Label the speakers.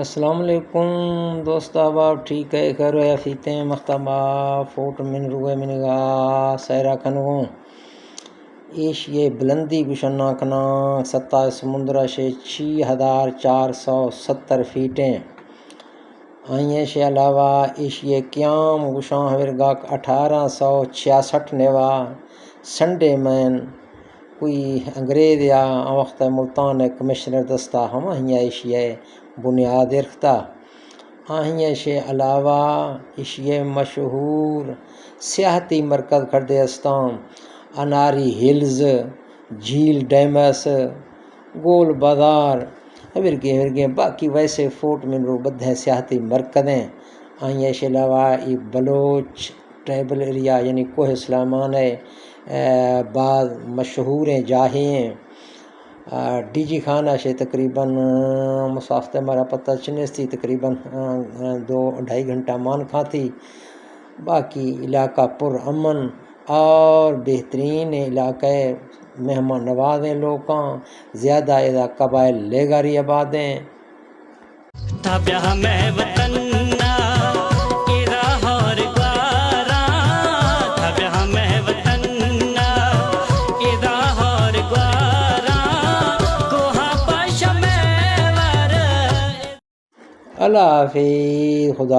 Speaker 1: السلام علیکم دوست احباب، ٹھیک ہے؟ خیر و عافیت ہیں مختبہ فوٹ من روئے منگا سیرا کنگوں ایشیے بلندی گشنا کنا 27 سمندرہ سے 6470 فیٹیں آئیں سے علاوہ ایشیے قیام گشاں ورگاک 1866 نیوا سنڈے مین کوئی انگریز یا وقت ملتان کمشنر دستہ ہم ایشیے بنیاد رکھتا آہیں سے علاوہ ایشیے مشہور سیاحتی مرکز کھڑے استان اناری ہلز، جھیل ڈیمس، گول بازار ورگے باقی ویسے فورٹ منرو بدھیں سیاحتی مرکزیں آہیں سے علاوہ یہ بلوچ ٹرائبل ایریا یعنی کوہ سلیمان ہے، بعض مشہور جاہیں ڈی جی خانہ سے تقریباً مسافت ہمارا پتہ چنیس تھی تقریباً 2-2.5 گھنٹہ مان کھا تھی۔ باقی علاقہ پر امن اور بہترین علاقے مہمان نواز ہیں، لوگاں زیادہ قبائل لیگاری آباد ہیں۔ اللہ حافظ، خدا